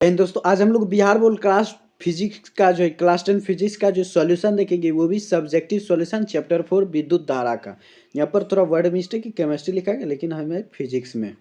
दोस्तों आज हम लोग बिहार बोर्ड क्लास फिजिक्स का जो है क्लास 10 फिजिक्स का जो सॉल्यूशन देखेंगे वो भी सब्जेक्टिव सॉल्यूशन चैप्टर 4 विद्युत धारा का। यहाँ पर थोड़ा वर्ड मिस्टेक की केमिस्ट्री लिखा है लेकिन हमें फिजिक्स में।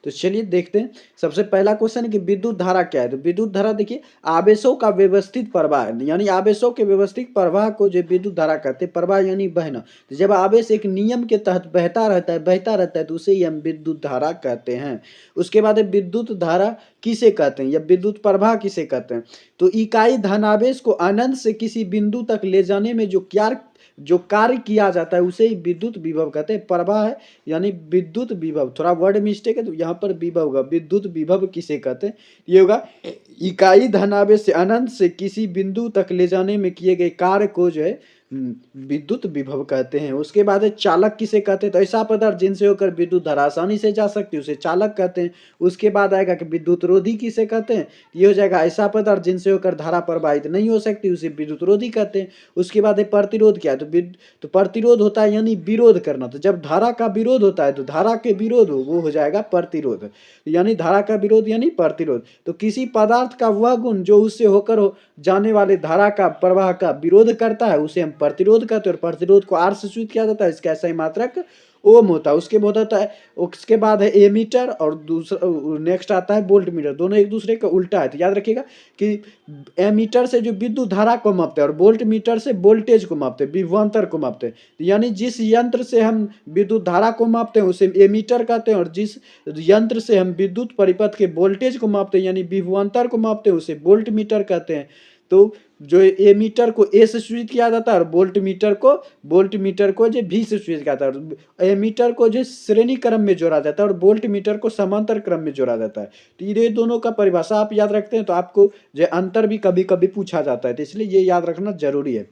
तो चलिए देखते हैं। सबसे पहला क्वेश्चन है कि विद्युत धारा क्या है। तो विद्युत धारा देखिए आवेशों का व्यवस्थित प्रवाह यानी आवेशों के व्यवस्थित प्रवाह को जो विद्युत धारा कहते हैं। प्रवाह यानी बहना। तो जब आवेश एक नियम के तहत बहता रहता है तो उसे ही हम विद्युत धारा कहते हैं। उसके बाद विद्युत धारा किसे कहते हैं या विद्युत प्रवाह किसे कहते हैं। तो इकाई धनावेश को अनंत से किसी बिंदु तक ले जाने में जो कार्य किया जाता है उसे ही विद्युत विभव कहते हैं। प्रवाह है यानी विद्युत विभव, थोड़ा वर्ड मिस्टेक है तो यहाँ पर विभव होगा। विद्युत विभव किसे कहते हैं, ये होगा इकाई धनावेश से अनंत से किसी बिंदु तक ले जाने में किए गए कार्य को जो है विद्युत विभव कहते हैं। उसके बाद चालक किसे कहते हैं, तो ऐसा पदार्थ जिनसे होकर विद्युत धारा आसानी से जा सकती है उसे चालक कहते हैं। उसके बाद आएगा कि विद्युत रोधी किसे कहते हैं, ये हो जाएगा ऐसा पदार्थ जिनसे होकर धारा प्रवाहित नहीं हो सकती उसे विद्युत रोधी कहते हैं। उसके बाद प्रतिरोध क्या है, तो प्रतिरोध होता है यानी विरोध करना। तो जब धारा का विरोध होता है तो धारा के विरोध वो हो जाएगा प्रतिरोध, यानी धारा का विरोध यानी प्रतिरोध। तो किसी पदार्थ का वह गुण जो उससे होकर जाने वाले धारा का प्रवाह का विरोध करता है उसे हम प्रतिरोध कहते हैं। और प्रतिरोध को आर से सूचित किया जाता है, इसका सही मात्रक ओम होता है। उसके बाद है एमीटर और दूसरा नेक्स्ट आता है वोल्ट मीटर। दोनों एक दूसरे का उल्टा है। तो याद रखिएगा कि एमीटर से जो विद्युत धारा को मापते हैं और वोल्ट मीटर से वोल्टेज को मापते हैं, विभवांतर को मापते हैं। यानी जिस यंत्र से हम विद्युत धारा को मापते हैं उसे एमीटर कहते हैं और जिस यंत्र से हम विद्युत परिपथ के वोल्टेज को मापते हैं यानी विभवांतर को मापते हैं उसे वोल्ट मीटर कहते हैं। तो जो एमीटर को ए से सूचित किया जाता है और वोल्ट मीटर को जो भी से सूचित किया जाता है। एमीटर को जो श्रेणी क्रम में जोड़ा जाता है और वोल्ट मीटर को समांतर क्रम में जोड़ा जाता है। तो ये दोनों का परिभाषा आप याद रखते हैं तो आपको जो अंतर भी कभी कभी पूछा जाता है, तो इसलिए ये याद रखना जरूरी है।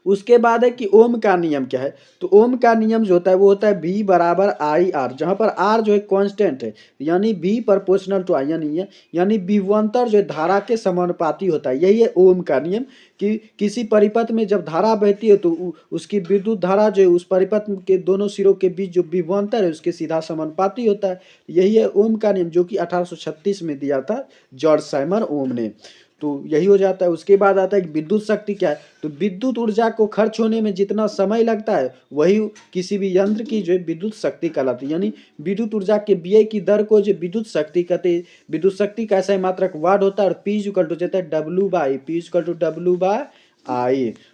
उसके बाद है कि ओम का नियम क्या है। तो ओम का नियम जो होता है वो होता है V बराबर आई आर, जहाँ पर आर जो है कांस्टेंट है यानी V प्रोपोर्शनल टू आई यानी विभवांतर जो धारा के समानुपाती होता है। यही है ओम का नियम कि किसी परिपथ में जब धारा बहती है तो उसकी विद्युत धारा जो है उस परिपथ के दोनों सिरों के बीच जो विभवांतर है उसके सीधा समानुपाती होता है। यही है ओम का नियम जो कि 1836 में दिया था जॉर्ज साइमन ओम ने। तो यही हो जाता है। उसके बाद आता है कि विद्युत शक्ति क्या है। तो विद्युत ऊर्जा को खर्च होने में जितना समय लगता है वही किसी भी यंत्र की जो है विद्युत शक्ति कहलाती है। यानी विद्युत ऊर्जा के व्यय की दर को जो विद्युत शक्ति कहते हैं। विद्युत शक्ति का ऐसा ही मात्रक वाट होता है और P इक्वल टू जाता है W/I।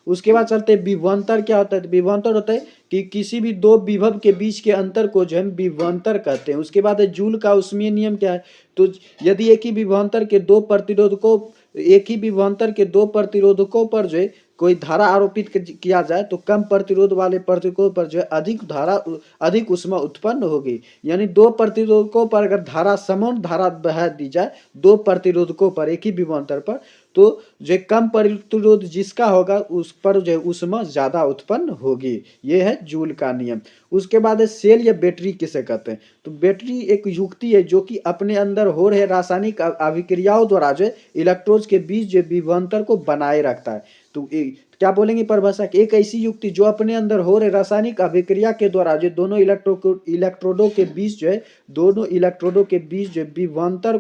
उसके बाद चलते हैं विभवांतर क्या होता है। तो विभवांतर होता है कि किसी भी दो विभव के बीच के अंतर को जो है विभवांतर कहते हैं। उसके बाद है जूल का उष्मीय नियम क्या है। तो यदि एक ही विभवांतर के दो प्रतिरोधकों पर जो है कोई धारा आरोपित किया जाए तो कम प्रतिरोध वाले प्रतिरोधकों पर जो है अधिक ऊष्मा उत्पन्न होगी। यानी दो प्रतिरोधकों पर अगर समान धारा बहा दी जाए दो प्रतिरोधकों पर एक ही विभवांतर पर तो जो कम प्रतिरोध जिसका होगा उस पर जो ऊष्मा ज्यादा उत्पन्न होगी। ये है जूल का नियम। उसके बाद है सेल या बैटरी किसे कहते हैं। तो बैटरी एक युक्ति है जो कि अपने अंदर हो रहे रासायनिक अभिक्रियाओं द्वारा जो इलेक्ट्रोड्स के बीच जो विभवांतर को बनाए रखता है। तो क्या बोलेंगे परिभाषा की, एक ऐसी युक्ति जो अपने अंदर हो रहे रासायनिक अभिक्रिया के द्वारा जो दोनों इलेक्ट्रोडों के बीच जो विभवांतर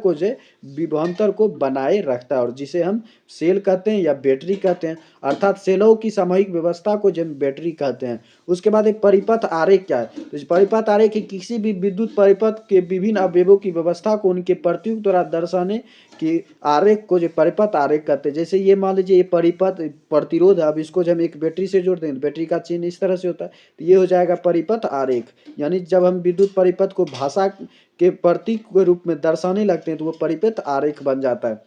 को बनाए रखता है और जिसे हम सेल कहते हैं या बैटरी कहते हैं। अर्थात सेलों की सामूहिक व्यवस्था को जब बैटरी कहते हैं। उसके बाद एक परिपथ आरेख क्या है। तो परिपथ आरेख किसी भी विद्युत परिपथ के विभिन्न अवयवों की व्यवस्था को उनके प्रतियुक्त द्वारा दर्शाने की आरेख को जो परिपथ आरेख कहते हैं। जैसे ये मान लीजिए ये परिपथ प्रतिरोध है, अब इसको जब हम एक बैटरी से जोड़ दें बैटरी का चिन्ह इस तरह से होता है तो ये हो जाएगा परिपथ आरेख। यानी जब हम विद्युत परिपथ को भाषा के प्रतीक के रूप में दर्शाने लगते हैं तो वो परिपथ आरेख बन जाता है।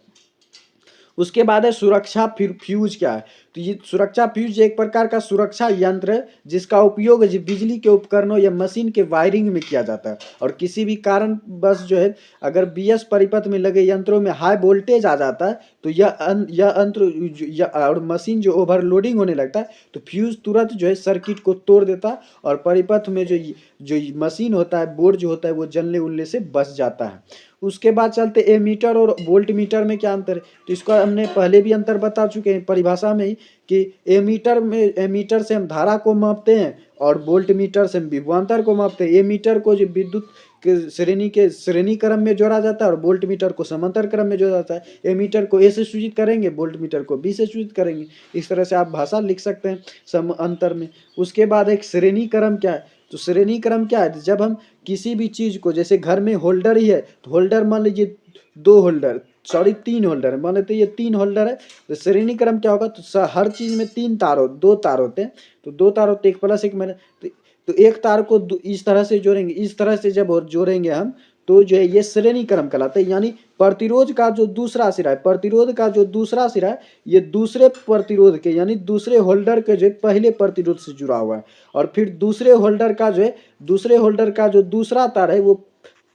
उसके बाद है सुरक्षा फ्यूज क्या है। तो ये सुरक्षा फ्यूज एक प्रकार का सुरक्षा यंत्र है जिसका उपयोग बिजली के उपकरणों या मशीन के वायरिंग में किया जाता है। और किसी भी कारण बस जो है अगर बीएस परिपथ में लगे यंत्रों में हाई वोल्टेज आ जाता है तो यह यंत्र और मशीन जो ओवरलोडिंग होने लगता है तो फ्यूज तुरंत जो है सर्किट को तोड़ देता है और परिपथ में जो मशीन होता है बोर्ड जो होता है वो जलने उलने से बच जाता है। उसके बाद चलते एमीटर और वोल्ट मीटर में क्या अंतर है। तो इसका हमने पहले भी अंतर बता चुके हैं परिभाषा में ही कि एमीटर से हम धारा को मापते हैं और वोल्ट मीटर से हम विभवांतर को मापते हैं। एमीटर को जो विद्युत श्रेणी क्रम में जोड़ा जाता है और वोल्ट मीटर को समांतर क्रम में जोड़ा जाता है। एमीटर को ए से सूचित करेंगे, वोल्ट मीटर को बी से सूचित करेंगे। इस तरह से आप भाषा लिख सकते हैं अंतर में। उसके बाद एक श्रेणी क्रम क्या है, तो श्रेणी क्रम क्या है, जब हम किसी भी चीज़ को, जैसे घर में होल्डर ही है तो होल्डर मान लीजिए 3 होल्डर है, मान लेते ये 3 होल्डर है, तो श्रेणी क्रम क्या होगा, तो हर चीज़ में 2 तार होते हैं, तो 2 तार होते हैं, एक प्लस एक माइनस, तो एक तार को इस तरह से जोड़ेंगे, इस तरह से जब जोड़ेंगे हम, तो जो है ये श्रेणी क्रम कहलाता है। यानी प्रतिरोध का जो दूसरा सिरा है, प्रतिरोध का जो दूसरा सिरा है, ये दूसरे प्रतिरोध के यानी दूसरे होल्डर के जो पहले प्रतिरोध से जुड़ा हुआ है, और फिर दूसरे होल्डर का जो दूसरा तार है वो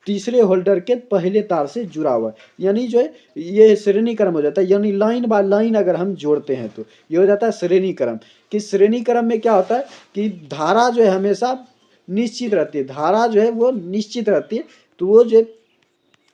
तीसरे होल्डर के पहले तार से जुड़ा हुआ है। यानी जो है ये श्रेणी क्रम हो जाता है। यानी लाइन बाय लाइन अगर हम जोड़ते हैं तो ये हो जाता है श्रेणी क्रम। कि श्रेणी क्रम में क्या होता है कि धारा जो है हमेशा निश्चित रहती है, धारा जो है वो निश्चित रहती है, तो वो जो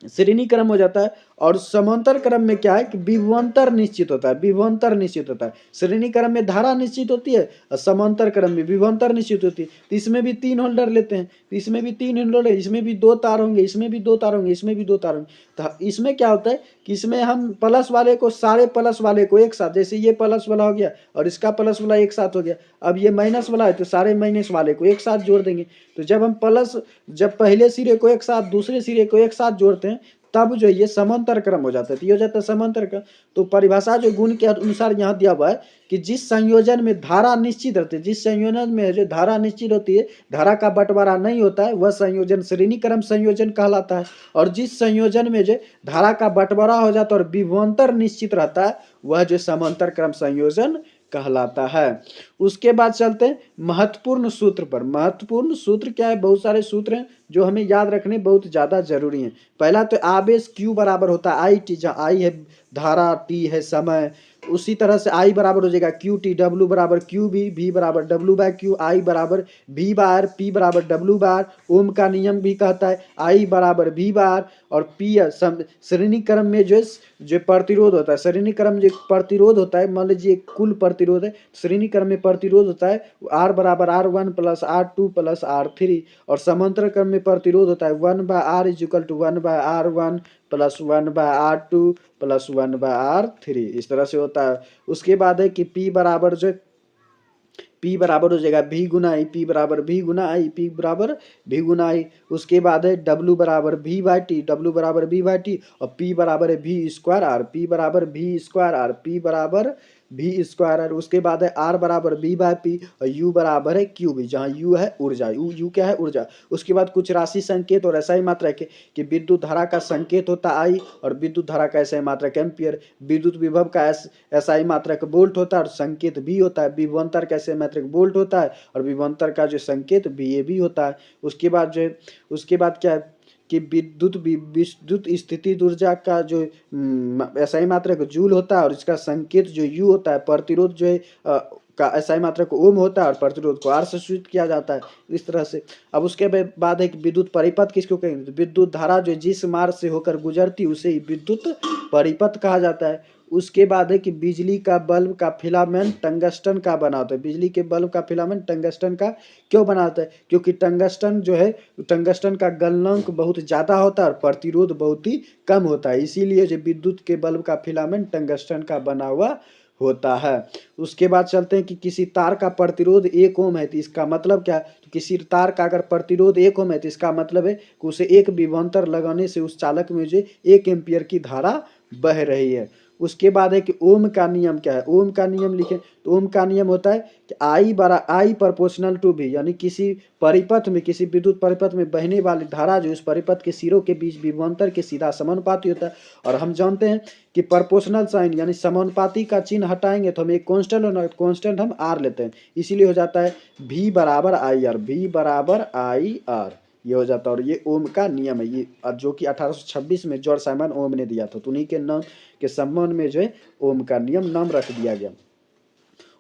श्रेणी क्रम हो जाता है। और समांतर क्रम में क्या है कि विभवांतर निश्चित होता है, विभवांतर निश्चित होता है। श्रेणी क्रम में धारा निश्चित होती है और समांतर क्रम में विभवांतर निश्चित होती है। तो इसमें भी 3 होल्डर लेते हैं, तो इसमें भी 3 होल्डर है, इसमें भी 2 तार होंगे, इसमें भी 2 तार होंगे, इसमें भी 2 तार होंगे। तो इसमें क्या होता है कि इसमें हम प्लस वाले को, सारे प्लस वाले को एक साथ, जैसे ये प्लस वाला हो गया और इसका प्लस वाला एक साथ हो गया, अब ये माइनस वाला है तो सारे माइनस वाले को एक साथ जोड़ देंगे। तो जब पहले सिरे को एक साथ दूसरे सिरे को एक साथ जोड़ते हैं तब जो ये समांतर क्रम हो जाता है, तो ये हो जाता है समांतर क्रम। तो परिभाषा जो गुण के अनुसार यहाँ दिया हुआ है कि जिस संयोजन में धारा निश्चित रहती है, जिस संयोजन में जो धारा निश्चित होती है, धारा का बंटवारा नहीं होता है, वह संयोजन श्रेणी क्रम संयोजन कहलाता है। और जिस संयोजन में जो धारा का बंटवारा हो जाता है और विभवांतर निश्चित रहता है, वह जो समांतर क्रम संयोजन कहलाता है। उसके बाद चलते हैं महत्वपूर्ण सूत्र पर। महत्वपूर्ण सूत्र क्या है, बहुत सारे सूत्र हैं जो हमें याद रखने बहुत ज़्यादा जरूरी हैं। पहला तो आवेश Q बराबर होता है आई टी, जहाँ आई है धारा, टी है समय। उसी तरह से आई बराबर हो जाएगा क्यू टी, डब्ल्यू बराबर क्यू बी, वी बराबर डब्ल्यू बाय क्यू, आई बराबर वी बार, पी बराबर डब्ल्यू बार। ओम का नियम भी कहता है आई बराबर वी बार। और पी श्रेणी क्रम में जो प्रतिरोध होता है, श्रेणी क्रम जो प्रतिरोध होता है, मान लीजिए कुल प्रतिरोध है, श्रेणी क्रम में प्रतिरोध होता है आर बराबर R1 plus R2 plus R3। और समांतर क्रम में प्रतिरोध होता है 1/R is equal to 1/R1 plus 1/R2 plus 1/R3, इस तरह से होता है। उसके बाद है कि P बराबर हो जाएगा V गुना आई, P बराबर V गुना आई, P बराबर V गुना आई। उसके बाद है W बराबर V बाई टी, W बराबर V बाई टी, और P बराबर है V स्क्वायर R, P बराबर V स्क्वायर R, P बराबर V स्क्वायर R। उसके बाद है R बराबर V बाई पी और U बराबर है Q भी, जहाँ U है ऊर्जा, U क्या है ऊर्जा। उसके बाद कुछ राशि संकेत और ऐसा ही मात्रा के कि विद्युत धारा का संकेत होता है I और विद्युत धारा का ऐसा ही मात्रक एम्पियर। विद्युत विभव का ऐसा ही मात्रक वोल्ट होता है और संकेत भी होता है। विभवांतर का ऐसे मात्रक वोल्ट होता है और विभवांतर का जो संकेत VA होता है। उसके बाद क्या है कि विद्युत स्थिति ऊर्जा का जो SI मात्रक जूल होता है और इसका संकेत जो U होता है। प्रतिरोध जो है का SI मात्रक ओम होता है और प्रतिरोध को R से सूचित किया जाता है, इस तरह से। अब उसके बाद है कि विद्युत परिपथ किसको कहेंगे, तो विद्युत धारा जो जिस मार्ग से होकर गुजरती उसे विद्युत परिपथ कहा जाता है। उसके बाद है कि बिजली का बल्ब का फिलामेंट टंगस्टन का बना होता है। बिजली के बल्ब का फिलामेंट टंगस्टन का क्यों बनाता है, क्योंकि टंगस्टन का गलनांक बहुत ज़्यादा होता है और प्रतिरोध बहुत ही कम होता है, इसीलिए जो विद्युत के बल्ब का फिलामेंट टंगस्टन का बना हुआ होता है। उसके बाद चलते हैं कि किसी तार का प्रतिरोध 1 ओम है, तो इसका मतलब क्या है, तो किसी तार का अगर प्रतिरोध 1 ओम है तो इसका मतलब है कि उसे एक विभवांतर लगाने से उस चालक में जो 1 एम्पियर की धारा बह रही है। उसके बाद है कि ओम का नियम क्या है, ओम का नियम लिखें तो ओम का नियम होता है कि आई प्रोपोर्शनल टू भी, यानी किसी विद्युत परिपथ में बहने वाली धारा जो उस परिपथ के सिरों के बीच विभवांतर के सीधा समानुपाती होता है। और हम जानते हैं कि प्रोपोर्शनल साइन यानी समानुपाती का चिन्ह हटाएंगे तो हमें एक कांस्टेंट हम R लेते हैं, इसीलिए हो जाता है V बराबर IR, V बराबर IR, ये हो जाता है। और ये ओम का नियम है, ये जो कि 1826 में जॉर्ज साइमन ओम ने दिया था, तो उन्हीं के नाम के संबंध में जो है ओम का नियम नाम रख दिया गया।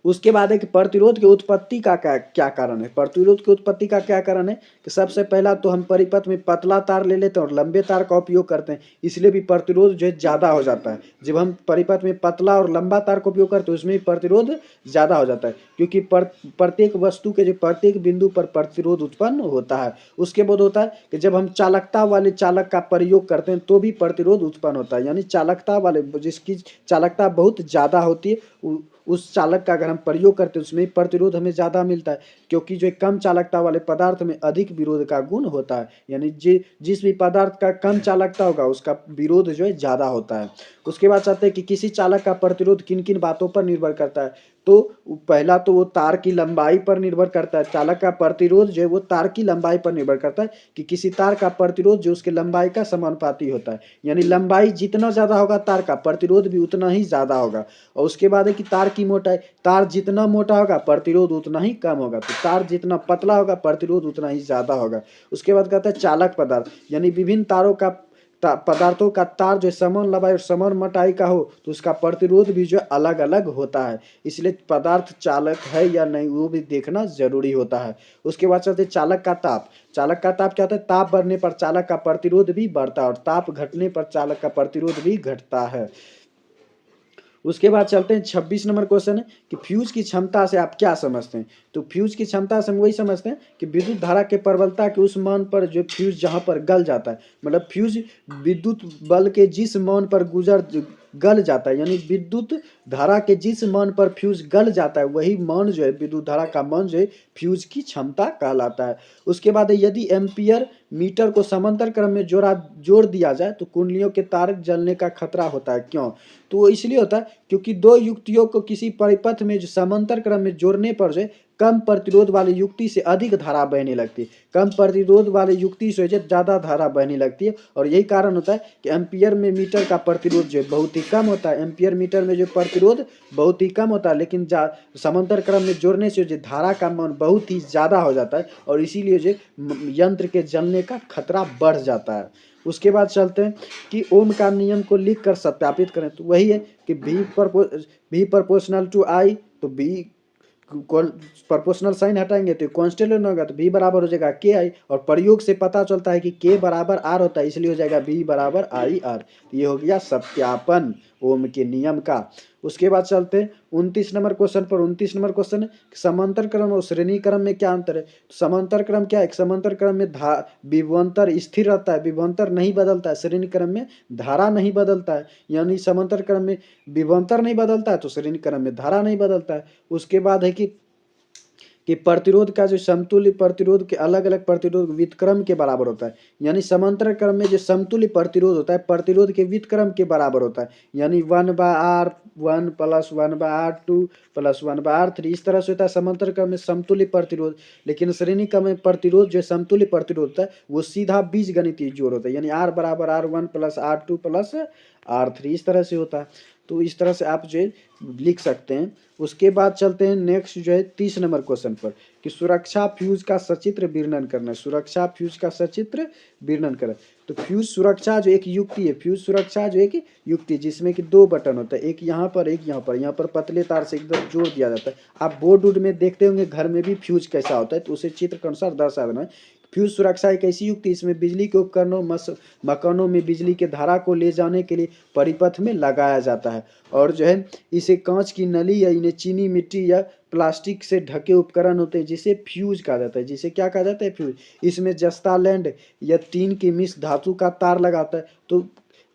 उसके बाद है कि प्रतिरोध की उत्पत्ति का क्या कारण है। प्रतिरोध की उत्पत्ति का क्या कारण है कि सबसे पहला तो हम परिपथ में पतला तार ले लेते हैं और लंबे तार का उपयोग करते हैं, इसलिए भी प्रतिरोध जो है ज़्यादा हो जाता है। जब हम परिपथ में पतला और लंबा तार का उपयोग करते हैं उसमें भी प्रतिरोध ज़्यादा हो जाता है, क्योंकि प्रत्येक वस्तु के जो प्रत्येक बिंदु पर प्रतिरोध उत्पन्न होता है। उसके बाद होता है कि जब हम चालकता वाले चालक का प्रयोग करते हैं तो भी प्रतिरोध उत्पन्न होता है, यानी चालकता वाले जिसकी चालकता बहुत ज़्यादा होती है उस चालक का अगर हम प्रयोग करते हैं उसमें प्रतिरोध हमें ज़्यादा मिलता है, क्योंकि जो कम चालकता वाले पदार्थ में अधिक विरोध का गुण होता है, यानी जिस भी पदार्थ का कम चालकता होगा उसका विरोध जो है ज़्यादा होता है। उसके बाद चाहते हैं कि किसी चालक का प्रतिरोध किन किन बातों पर निर्भर करता है, तो पहला तो वो तार की लंबाई पर निर्भर करता है। चालक का प्रतिरोध जो है वो तार की लंबाई पर निर्भर करता है कि किसी तार का प्रतिरोध जो उसके लंबाई का समानुपाती होता है, यानी लंबाई जितना ज़्यादा होगा तार का प्रतिरोध भी उतना ही ज़्यादा होगा। और उसके बाद है कि तार की मोटाई, तार जितना मोटा होगा प्रतिरोध उतना ही कम होगा, तो तार जितना पतला होगा प्रतिरोध उतना ही ज़्यादा होगा। उसके बाद कहता है चालक पदार्थ, यानी विभिन्न तारों का पदार्थों का तार जो समान लंबाई और समान मोटाई का हो तो उसका प्रतिरोध भी जो अलग अलग होता है, इसलिए पदार्थ चालक है या नहीं वो भी देखना जरूरी होता है। उसके बाद चलते चालक का ताप। चालक का ताप क्या होता है, ताप बढ़ने पर चालक का प्रतिरोध भी बढ़ता है और ताप घटने पर चालक का प्रतिरोध भी घटता है। उसके बाद चलते हैं 26 नंबर क्वेश्चन है कि फ्यूज की क्षमता से आप क्या समझते हैं। तो फ्यूज की क्षमता से हम वही समझते हैं कि विद्युत धारा के प्रबलता के उस मान पर जो फ्यूज जहाँ पर गल जाता है, मतलब फ्यूज विद्युत बल के जिस मान पर गल जाता है, यानी विद्युत धारा के जिस मान पर फ्यूज गल जाता है वही मान जो है विद्युत धारा का मान जो है फ्यूज की क्षमता कहलाता है। उसके बाद यदि एम्पियर मीटर को समांतर क्रम में जोड़ दिया जाए तो कुंडलियों के तार जलने का खतरा होता है। क्यों? तो वो इसलिए होता है क्योंकि दो युक्तियों को किसी परिपथ में जो समांतर क्रम में जोड़ने पर जो कम प्रतिरोध वाली युक्ति से अधिक धारा बहने लगती है, कम प्रतिरोध वाली युक्ति से ज़्यादा धारा बहने लगती है, और यही कारण होता है कि एम्पियर में मीटर का प्रतिरोध जो बहुत ही कम होता है। एम्पियर मीटर में जो प्रतिरोध बहुत ही कम होता है, लेकिन समांतर क्रम में जोड़ने से जो धारा का मान बहुत ही ज़्यादा हो जाता है और इसीलिए जो यंत्र के जलने का खतरा बढ़ जाता है। उसके बाद चलते हैं कि ओम का नियम को लिख कर सत्यापित करें। तो वही है कि V प्रोपोर्शनल टू I, तो V प्रोपोर्शनल साइन हटाएंगे तो कांस्टेंट होगा तो V बराबर हो जाएगा KI, और प्रयोग से पता चलता है कि K बराबर R होता है, इसलिए हो जाएगा V बराबर IR। तो ये हो गया सत्यापन ओम के नियम का। उसके बाद चलते हैं 29 नंबर क्वेश्चन पर। 29 नंबर क्वेश्चन है समांतर क्रम और श्रेणी क्रम में क्या अंतर है। तो समांतर क्रम क्या है, समांतर क्रम में विभवांतर स्थिर रहता है, विभवांतर नहीं बदलता है। श्रेणी क्रम में धारा नहीं बदलता है, यानी समांतर क्रम में विभवांतर नहीं बदलता है तो श्रेणी क्रम में धारा नहीं बदलता है। उसके बाद है कि प्रतिरोध का जो समतुल्य प्रतिरोध के अलग अलग प्रतिरोध व्युत्क्रम के बराबर होता है, यानी समांतर क्रम में जो समतुल्य प्रतिरोध होता है प्रतिरोध के व्युत्क्रम के बराबर होता है, यानी 1/R1 + 1/R2 + 1/R3 इस तरह से होता है समांतर क्रम में समतुल्य प्रतिरोध। लेकिन श्रेणी क्रम में प्रतिरोध जो समतुल्य प्रतिरोध होता है वो सीधा बीजगणितीय जोड़ होता है, यानी R बराबर R1 + R2 + R3 इस तरह से होता है। तो इस तरह से आप जो लिख सकते हैं। उसके बाद चलते हैं नेक्स्ट जो है 30 नंबर क्वेश्चन पर कि सुरक्षा फ्यूज का सचित्र वर्णन करना है। सुरक्षा फ्यूज का सचित्र वर्णन करना। तो फ्यूज सुरक्षा जो एक युक्ति है, फ्यूज सुरक्षा जो एक युक्ति जिसमें कि दो बटन होता है, एक यहाँ पर एक यहाँ पर, यहाँ पर पतले तार से एकदम जोड़ दिया जाता है। आप बोर्ड वोर्ड में देखते होंगे घर में भी फ्यूज कैसा होता है, तो उसे चित्र के अनुसार दर्शा देना है। फ्यूज सुरक्षा एक ऐसी युक्ति इसमें बिजली के उपकरणों मकानों में बिजली के धारा को ले जाने के लिए परिपथ में लगाया जाता है, और जो है इसे कांच की नली या इन्हें चीनी मिट्टी या प्लास्टिक से ढके उपकरण होते हैं जिसे फ्यूज कहा जाता है। जिसे क्या कहा जाता है, फ्यूज। इसमें जस्ता लैंड या टीन की मिश्र धातु का तार लगाता है। तो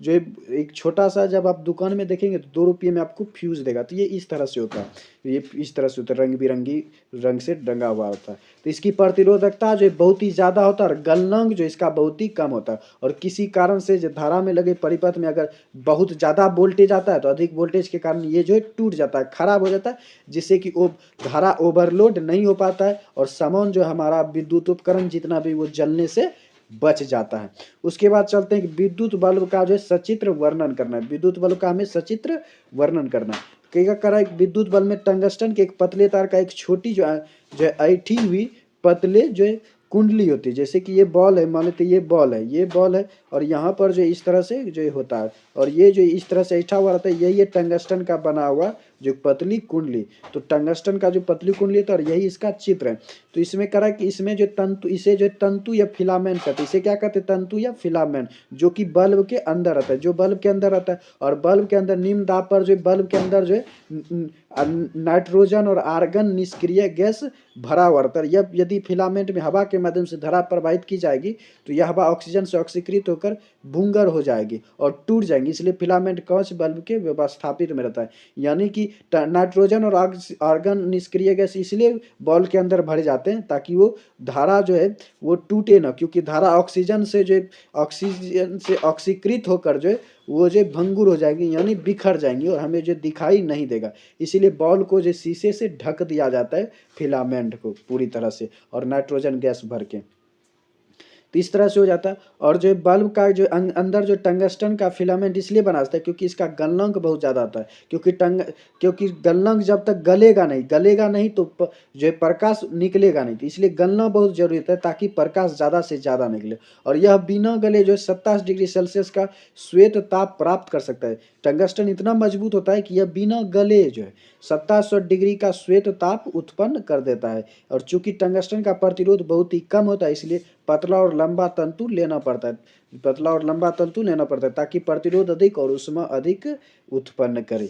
जो एक छोटा सा जब आप दुकान में देखेंगे तो 2 रुपये में आपको फ्यूज देगा। तो ये इस तरह से होता है, ये इस तरह से होता है, रंग बिरंगी रंग से रंगा हुआ होता है। तो इसकी प्रतिरोधकता जो बहुत ही ज़्यादा होता है और गलनांक जो इसका बहुत ही कम होता है, और किसी कारण से जो धारा में लगे परिपथ में अगर बहुत ज़्यादा वोल्टेज आता है तो अधिक वोल्टेज के कारण ये जो है टूट जाता है, खराब हो जाता है, जिससे कि वो धारा ओवरलोड नहीं हो पाता है और सामान जो हमारा विद्युत उपकरण जितना भी वो जलने से बच जाता है। उसके बाद चलते हैं कि विद्युत बल्ब का जो है सचित्र वर्णन करना है। विद्युत बल्ब का हमें सचित्र वर्णन करना है। क्या करा, एक विद्युत बल्ब में टंगस्टन के एक पतले तार का एक छोटी जो है ऐठी हुई पतले जो है कुंडली होती है। जैसे कि ये बॉल है, मान लेते ये बॉल है, ये बॉल है और यहाँ पर जो इस तरह से जो होता है, और ये जो इस तरह से ऐठा हुआ रहता है, यही है टंगस्टन का बना हुआ जो पतली कुंडली। तो टंगस्टन का जो पतली कुंडली था, और यही इसका चित्र है। तो इसमें करा कि इसमें जो तंतु, इसे जो तंतु या फिलामेंट कहते हैं, इसे क्या कहते हैं, तंतु या फिलामेंट, जो कि बल्ब के अंदर रहता है, जो बल्ब के अंदर रहता है। और बल्ब के अंदर निम्न दाब पर जो बल्ब के अंदर जो है नाइट्रोजन और आर्गन निष्क्रिय गैस भरा हुआ रहता है। यह यदि फिलामेंट में हवा के माध्यम से धारा प्रवाहित की जाएगी तो यह हवा ऑक्सीजन से ऑक्सीकृत होकर भूंगर हो जाएगी और टूट जाएंगी, इसलिए फिलामेंट कवच बल्ब के व्यवस्थापित में रहता है। यानी कि नाइट्रोजन और आर्गन निष्क्रिय गैस इसलिए बल्ब के अंदर भरे जाते हैं ताकि वो धारा जो है वो टूटे ना, क्योंकि धारा ऑक्सीजन से ऑक्सीकृत होकर जो है वो जो भंगुर हो जाएगी, यानी बिखर जाएंगी और हमें जो दिखाई नहीं देगा। इसीलिए बॉल को जो शीशे से ढक दिया जाता है फिलामेंट को पूरी तरह से, और नाइट्रोजन गैस भर के। तो इस तरह से हो जाता है। और जो बल्ब का जो अंदर जो टंगस्टन का फिलामेंट इसलिए बना जाता है क्योंकि इसका गलनांक बहुत ज़्यादा आता है, क्योंकि गलनांक जब तक गलेगा नहीं तो जो प्रकाश निकलेगा नहीं, तो इसलिए गलना बहुत जरूरी होता है ताकि प्रकाश ज़्यादा से ज़्यादा निकले। और यह बिना गले जो 27 डिग्री सेल्सियस का श्वेत ताप प्राप्त कर सकता है। टंगस्टन इतना मजबूत होता है कि यह बिना गले जो है 2700 डिग्री का श्वेत ताप उत्पन्न कर देता है। और चूंकि टंगस्टन का प्रतिरोध बहुत ही कम होता है, इसलिए पतला और लंबा तंतु लेना पड़ता है ताकि प्रतिरोध अधिक और ऊष्मा अधिक उत्पन्न करे।